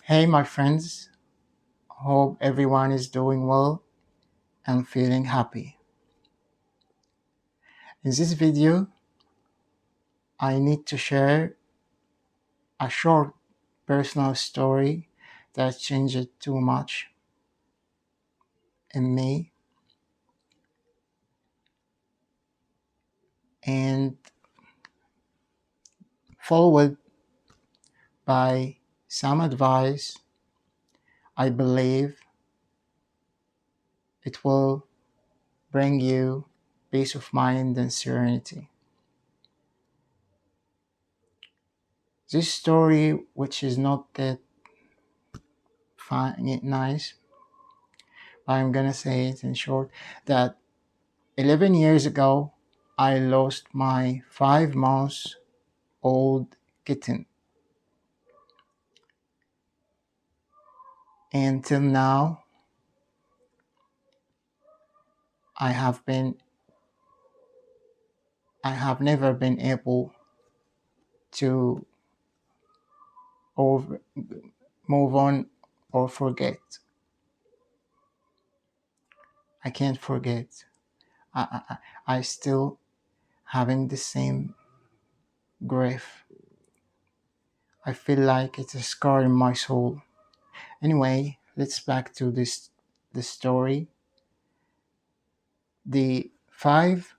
Hey, my friends. Hope everyone is doing well and feeling happy. In this video, I need to share a short personal story that changed too much in me and followed by some advice. I believe it will bring you peace of mind and serenity. This story, which is not that nice, but I'm gonna say it in short, that 11 years ago, I lost my 5 months old kitten. Until now, I have been I have never been able to over, move on or forget. I can't forget. I still having the same grief. I feel like it's a scar in my soul. Anyway, let's back to the story. The 5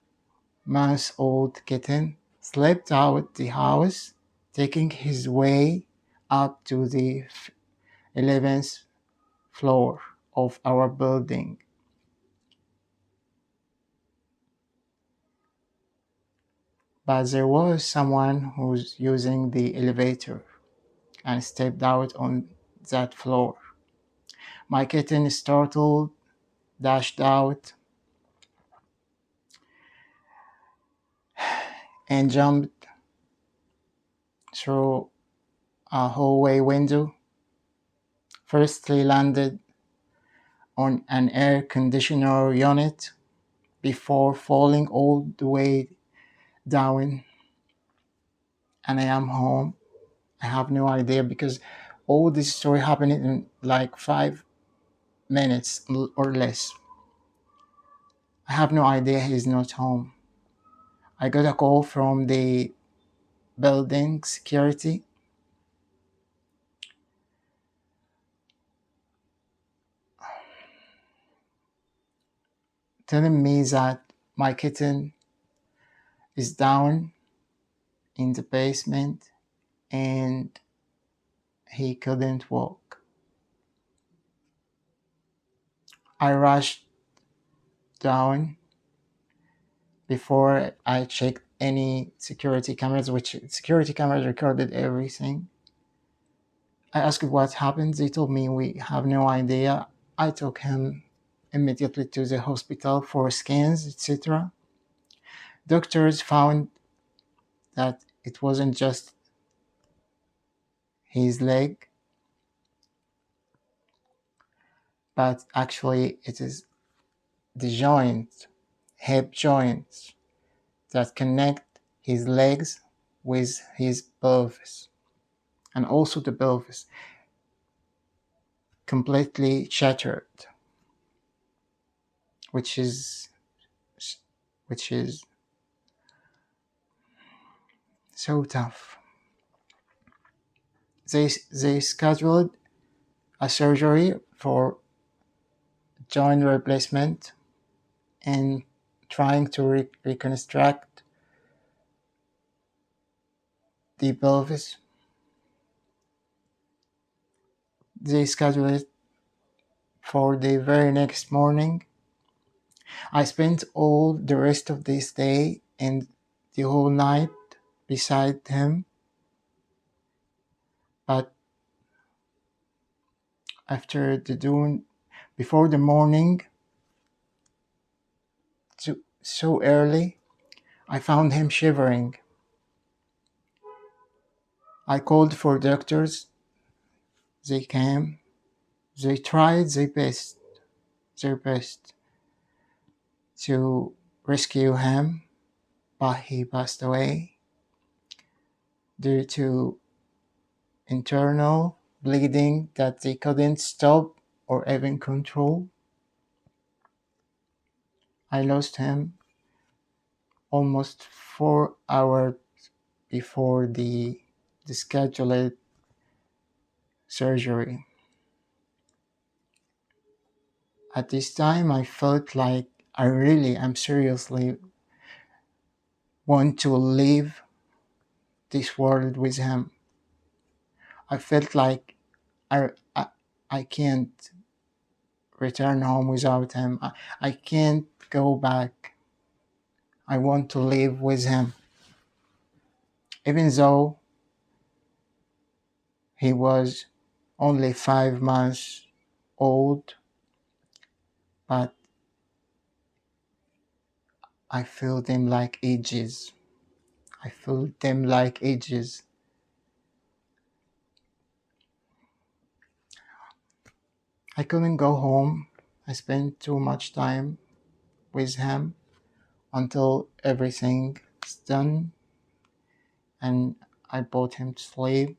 months old kitten slipped out the house, taking his way up to the 11th floor of our building. But there was someone who's using the elevator and stepped out on that floor. My kitten, startled, dashed out and jumped through a hallway window. Firstly landed on an air conditioner unit before falling all the way down, and I am home. I have no idea because all this story happened in like 5 minutes or less. I have no idea he's not home. I got a call from the building security telling me that my kitten is down in the basement and he couldn't walk. I rushed down before I checked any security cameras, which security cameras recorded everything. I asked what happened. They told me we have no idea. I took him immediately to the hospital for scans, etc. Doctors found that it wasn't just his leg, but actually it is the joint, hip joints that connect his legs with his pelvis, and also the pelvis completely shattered, which is which is so tough. They scheduled a surgery for joint replacement and trying to reconstruct the pelvis. They scheduled it for the very next morning. I spent all the rest of this day and the whole night beside him, but after the dawn, before the morning, so early, I found him shivering. I called for doctors. They came. They tried their best to rescue him, but he passed away due to internal bleeding that they couldn't stop or even control. I lost him almost 4 hours before the scheduled surgery. At this time, I felt like I really am seriously want to leave this world with him. I felt like I, I, I can't return home without him. I can't go back. I want to live with him. Even though he was only 5 months old, but I feel them like ages. I feel them like ages. I couldn't go home. I spent too much time with him until everything's done and I brought him to sleep.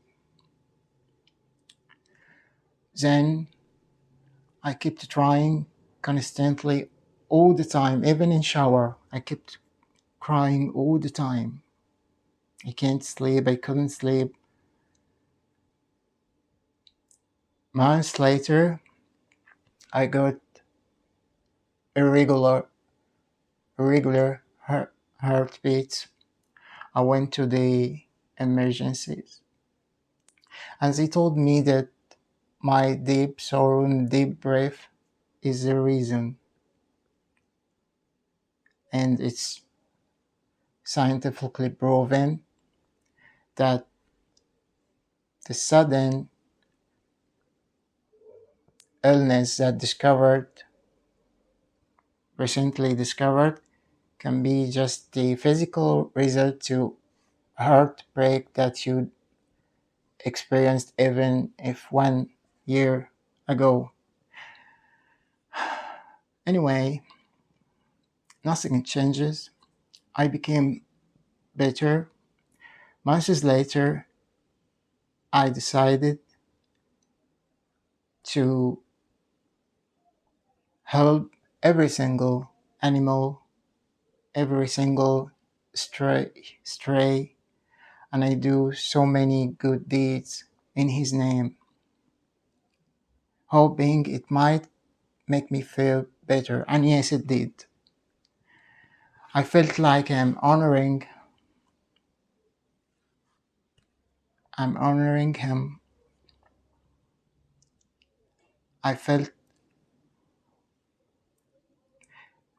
Then I kept trying constantly all the time, even in shower. I kept crying all the time. I can't sleep. I couldn't sleep. Months later, I got irregular, irregular heartbeats. I went to the emergencies, and they told me that my deep sorrow and deep breath is the reason, and it's scientifically proven that the sudden illness that recently discovered can be just the physical result to heartbreak that you experienced even if 1 year ago. Anyway, nothing changes. I became better. Months later, I decided to help every single animal, every single stray, and I do so many good deeds in his name, hoping it might make me feel better. And yes, it did. I felt like I'm honoring him. I felt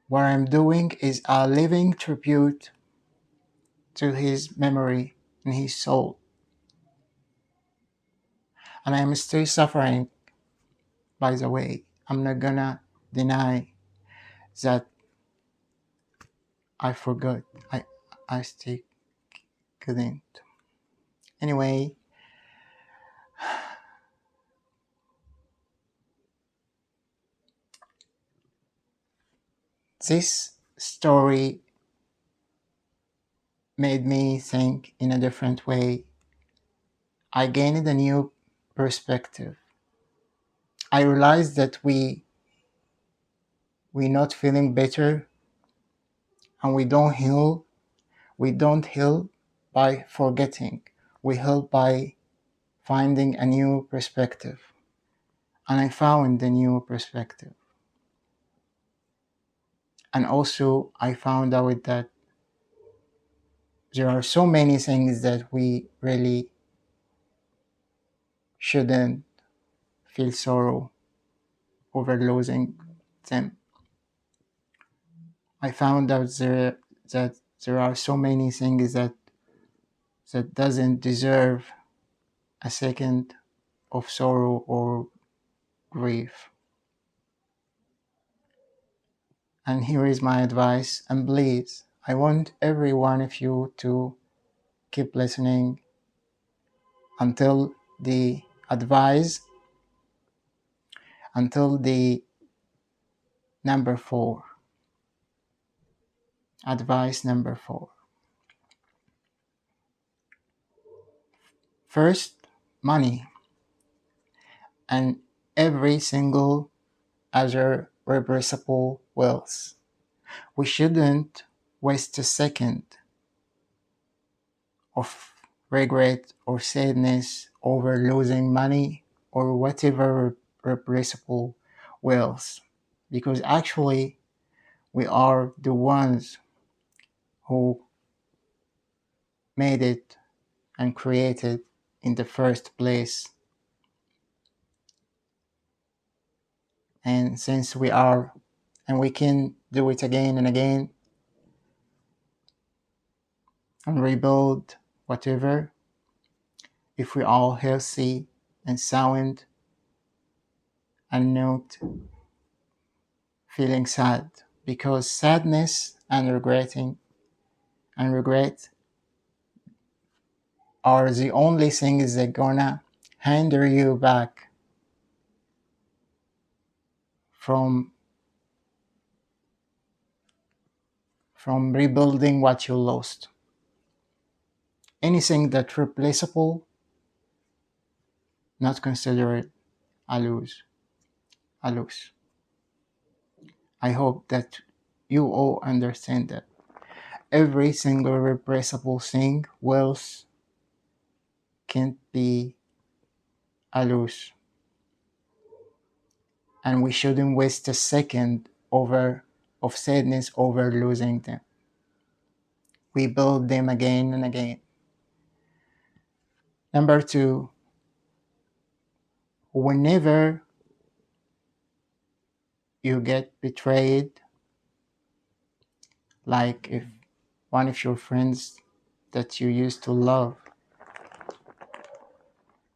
what I'm doing is a living tribute to his memory and his soul. And I'm still suffering, by the way. I'm not gonna deny that I forgot. I still couldn't. Anyway, this story made me think in a different way. I gained a new perspective. I realized that we're not feeling better and we don't heal by forgetting. We heal by finding a new perspective. And I found a new perspective. And also I found out that there are so many things that we really shouldn't feel sorrow over losing them. I found out that there are so many things that doesn't deserve a second of sorrow or grief. And here is my advice, and please, I want every one of you to keep listening until the advice, until the number 4. Advice number 4. First, money. and every single other reversible wills. We shouldn't waste a second of regret or sadness over losing money or whatever replaceable wills, because actually we are the ones who made it and created in the first place. And since we are, and we can do it again and again and rebuild whatever, if we are healthy and sound and not feeling sad, because sadness and regret are the only things that gonna hinder you back from rebuilding what you lost. Anything that's replaceable, not considered a lose. A lose. I hope that you all understand that every single replaceable thing wealth can't be a lose, and we shouldn't waste a second over of sadness over losing them. We build them again and again. Number two, whenever you get betrayed, like if one of your friends that you used to love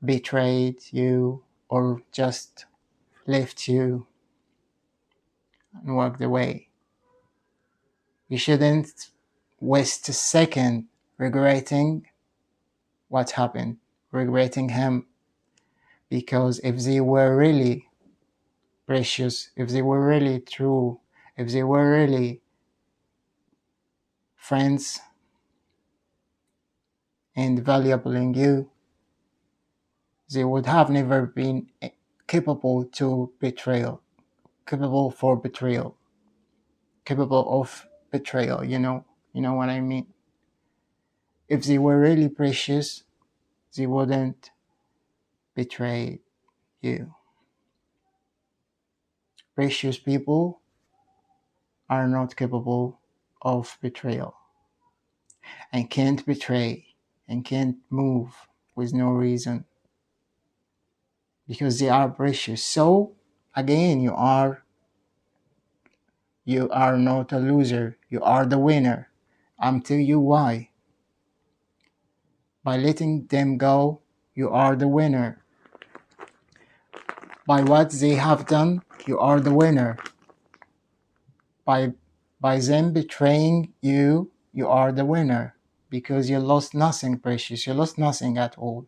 betrayed you or just left you and walked away, you shouldn't waste a second regretting what happened, regretting him, because if they were really precious, if they were really true, if they were really friends and valuable in you, they would have never been capable to betrayal, capable for betrayal, capable of betrayal, you know what I mean? If they were really precious, they wouldn't betray you. Precious people are not capable of betrayal and can't betray and can't move with no reason because they are precious. So again, you are not a loser, you are the winner. I'm telling you why. By letting them go, you are the winner. By what they have done, you are the winner. By them betraying you, you are the winner because you lost nothing precious, you lost nothing at all.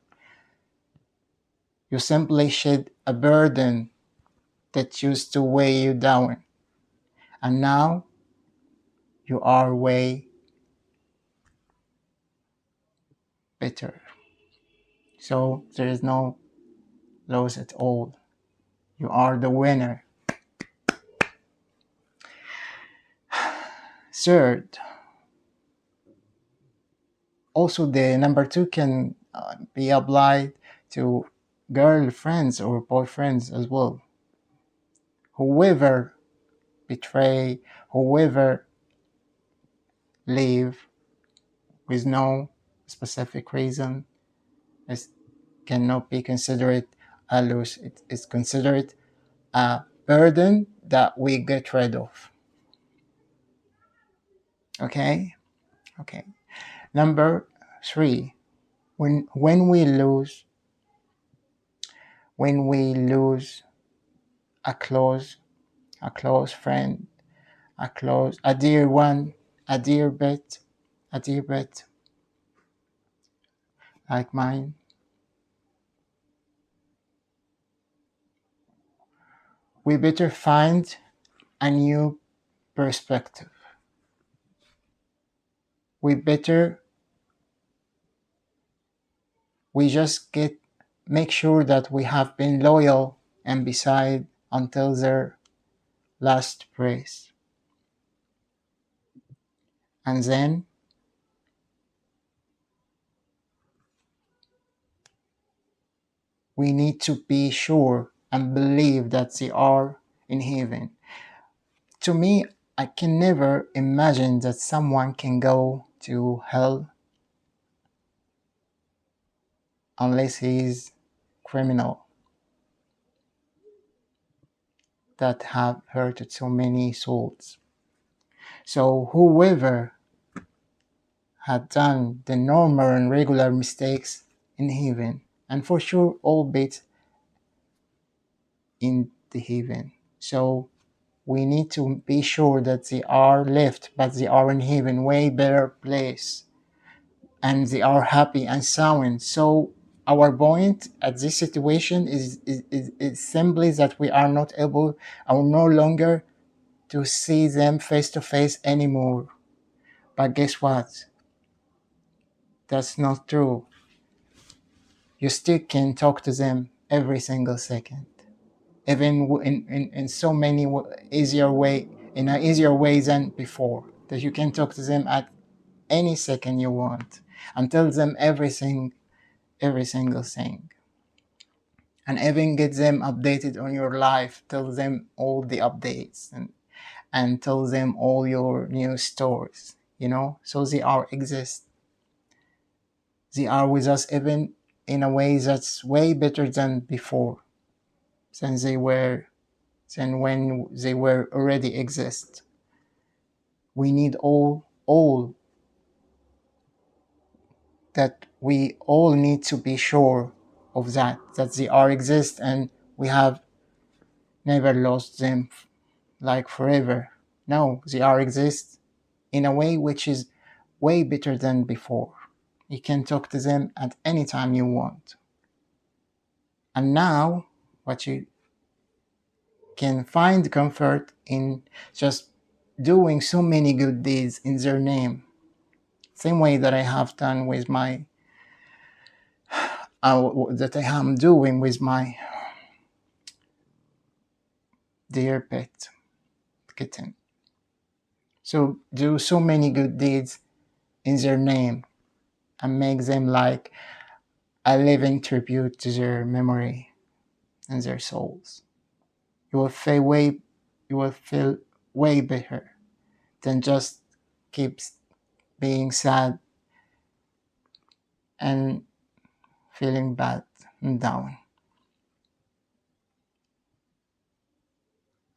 You simply shed a burden that used to weigh you down, and now you are way better. So there is no loss at all. You are the winner. Third, also the number two can be applied to girlfriends or boyfriends as well. Whoever betray, whoever leave with no specific reason is cannot be considered a loss. It is considered a burden that we get rid of. Okay? Okay. Number three, when we lose a close friend, a dear one, a dear pet like mine, we better find a new perspective. We just get make sure that we have been loyal and beside until their last breath. And then we need to be sure and believe that they are in heaven. To me, I can never imagine that someone can go to hell unless he's criminal that have hurted so many souls. So whoever had done the normal and regular mistakes in heaven, and for sure all bits in the heaven. So we need to be sure that they are left, but they are in heaven, way better place, and they are happy and sound. So our point at this situation is simply that we are not able or no longer to see them face to face anymore. But guess what? That's not true. You still can talk to them every single second, even in so many easier way, in an easier way than before, that you can talk to them at any second you want and tell them everything, every single thing, and even get them updated on your life, tell them all the updates, and tell them all your news stories, so they are exist, they are with us even in a way that's way better than before, than they were, than when they were already exist. We need all that, we all need to be sure of that they are exist, and we have never lost them like forever. No, they are exist in a way which is way better than before. You can talk to them at any time you want. And now what you can find comfort in just doing so many good deeds in their name, same way that I have done with my that I am doing with my dear pet kitten. So do so many good deeds in their name and make them like a living tribute to their memory and their souls. You will feel way, you will feel way better than just keep being sad and feeling bad and down.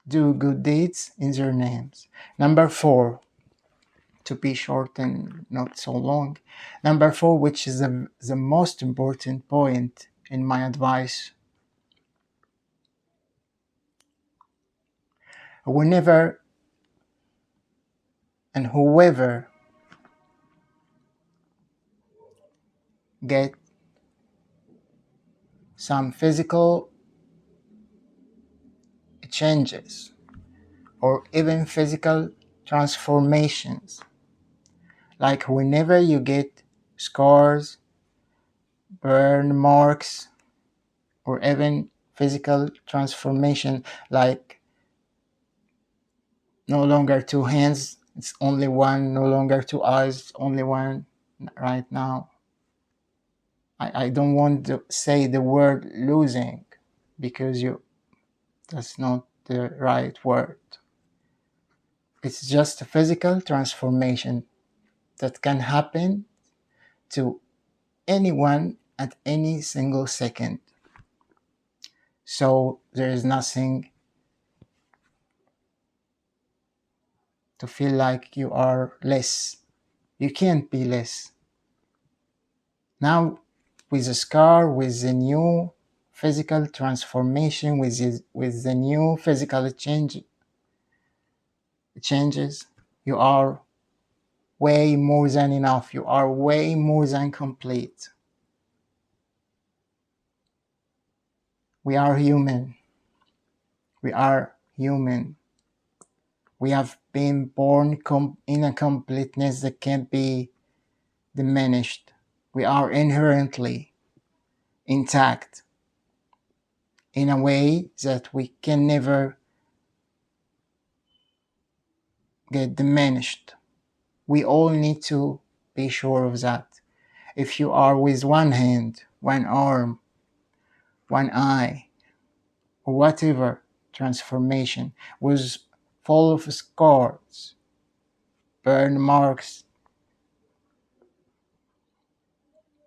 Do good deeds in their names. Number 4, to be short and not so long. Number 4, which is the most important point in my advice. Whenever and whoever get some physical changes or even physical transformations, like whenever you get scars, burn marks, or even physical transformation, like no longer 2 hands, it's only one, no longer 2 eyes, only one right now. I don't want to say the word losing, because that's not the right word. It's just a physical transformation that can happen to anyone at any single second. So there is nothing to feel like you are less. You can't be less. Now, with the scar, with the new physical transformation, with the new physical changes, you are way more than enough. You are way more than complete. We are human. We are human. We have been born in a completeness that can't be diminished. We are inherently intact in a way that we can never get diminished. We all need to be sure of that. If you are with one hand, one arm, one eye, or whatever transformation was full of scars, burn marks,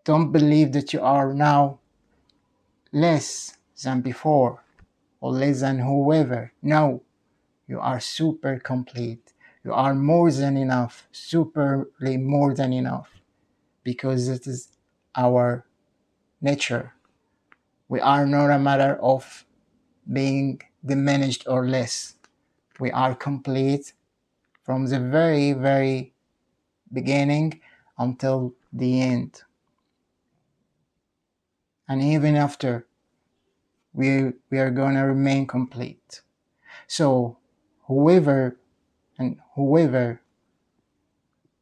don't believe that you are now less than before or less than whoever. No, you are super complete. You are more than enough, superly more than enough, because it is our nature. We are not a matter of being diminished or less. We are complete from the very, very beginning until the end. And even after, we are going to remain complete. So, whoever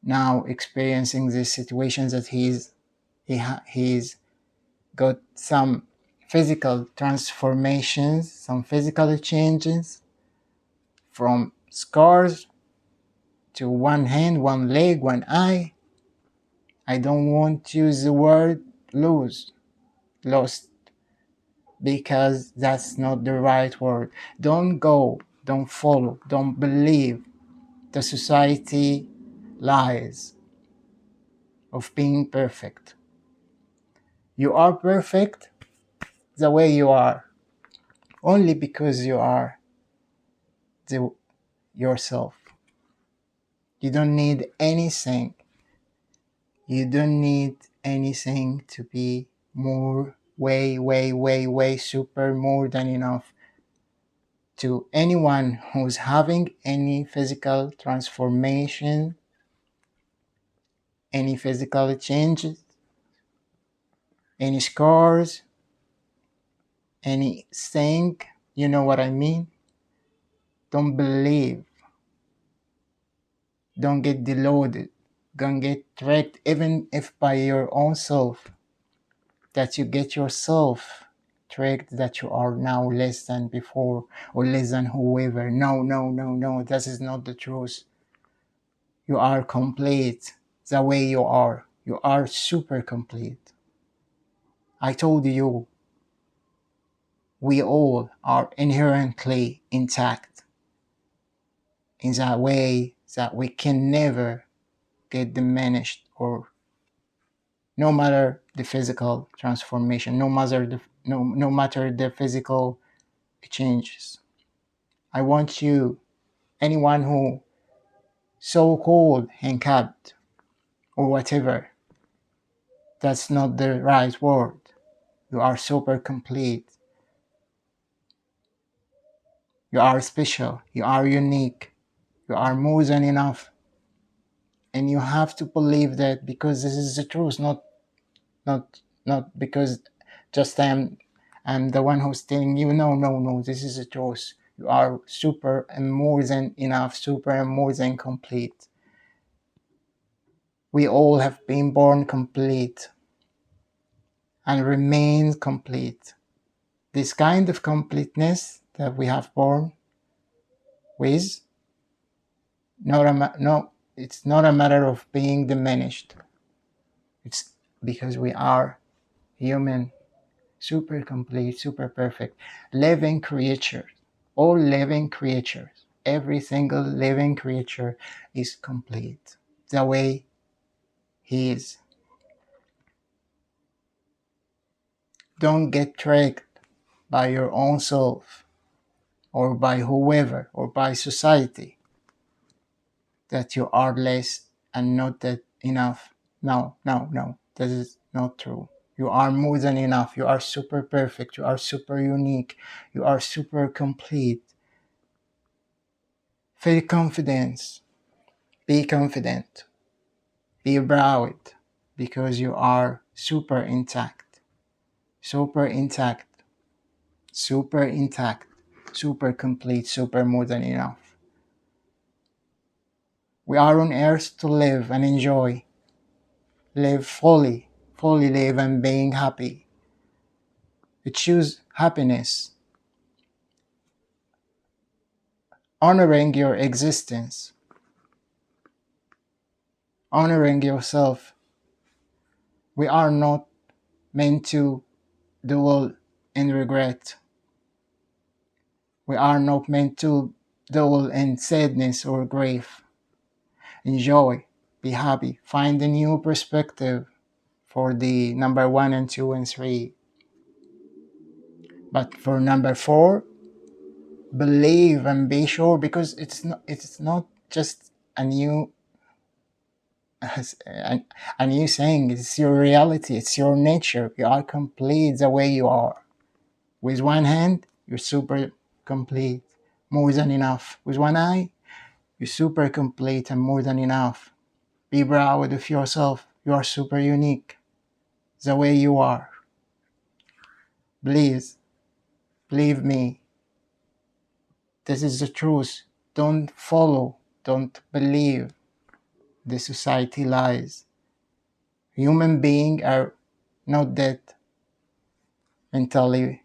now experiencing these situations that he's got some physical transformations, some physical changes from scars to one hand, one leg, one eye. I don't want to use the word lost, because that's not the right word. Don't go, don't follow, don't believe the society lies of being perfect. You are perfect the way you are, only because you are the, yourself. You don't need anything. You don't need anything to be more, way, way, way, way, super, more than enough. To anyone who's having any physical transformation, any physical changes, any scars, anything, you know what I mean? Don't believe. Don't get deluded. Don't get tricked, even if by your own self, that you get yourself tricked that you are now less than before or less than whoever. No, no, no, no. That is not the truth. You are complete the way you are. You are super complete. I told you, we all are inherently intact in that way that we can never get diminished, or no matter the physical transformation, no matter the physical changes. I want you, anyone who so-called handicapped or whatever, that's not the right word. You are super complete. You are special. You are unique. You are more than enough. And you have to believe that, because this is the truth, not because just I'm the one who's telling you, no, no, no, this is the truth. You are super and more than enough, super and more than complete. We all have been born complete and remain complete. This kind of completeness that we have born with, no, it's not a matter of being diminished. It's because we are human, super complete, super perfect, living creatures. All living creatures, every single living creature is complete the way he is. Don't get tricked by your own self or by whoever or by society that you are less and not that enough. No, no, no, that is not true. You are more than enough. You are super perfect. You are super unique. You are super complete. Feel confidence. Be confident. Be proud, because you are super intact. Super intact. Super intact. Super complete. Super more than enough. We are on earth to live and enjoy. Live fully. Fully live and being happy. You choose happiness, honoring your existence, honoring yourself. We are not meant to dwell in regret. We are not meant to dwell in sadness or grief. Enjoy, be happy, find a new perspective for the number one and two and three. But for number four, believe and be sure, because it's not just a new a new saying. It's your reality, it's your nature. You are complete the way you are. With one hand, you're super complete, more than enough. With one eye, you're super complete and more than enough. Be proud of yourself. You are super unique the way you are. Please, believe me, this is the truth. Don't follow, don't believe the society lies. Human beings are not that mentally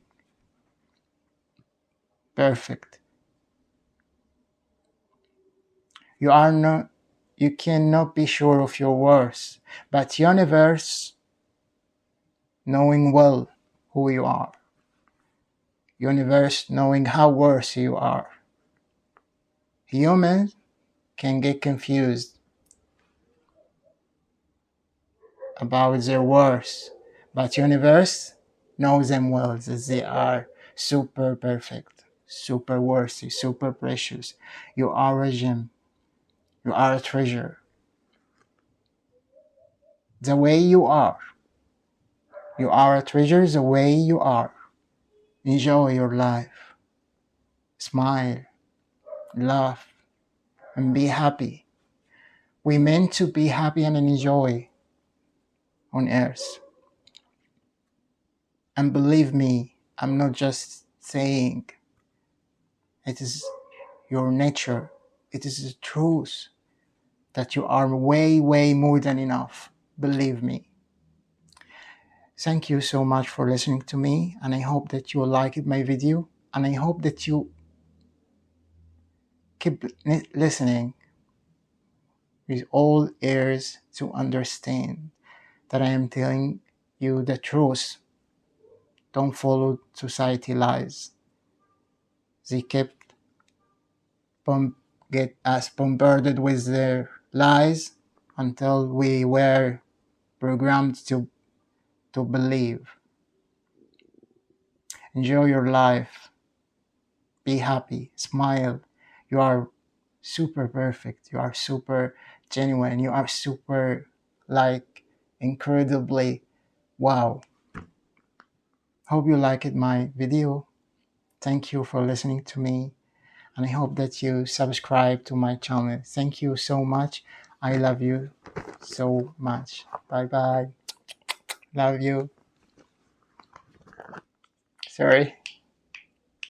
perfect. You are not, you cannot be sure of your worth, but universe knowing well who you are. Universe knowing how worthy you are. Humans can get confused about their worth, but universe knows them well, that they are super perfect, super worthy, super precious. You are a gem. You are a treasure. The way you are. You are a treasure the way you are. Enjoy your life. Smile, laugh, and be happy. We meant to be happy and enjoy on earth. And believe me, I'm not just saying, it is your nature. It is the truth that you are way, way more than enough. Believe me. Thank you so much for listening to me, and I hope that you liked my video, and I hope that you keep listening with all ears to understand that I am telling you the truth. Don't follow society lies. They kept get us bombarded with their lies until we were programmed to believe. Enjoy your life. Be happy. Smile. You are super perfect. You are super genuine. You are super, like, incredibly wow. Hope you liked my video. Thank you for listening to me. And I hope that you subscribe to my channel. Thank you so much. I love you so much. Bye bye. Love you. Sorry.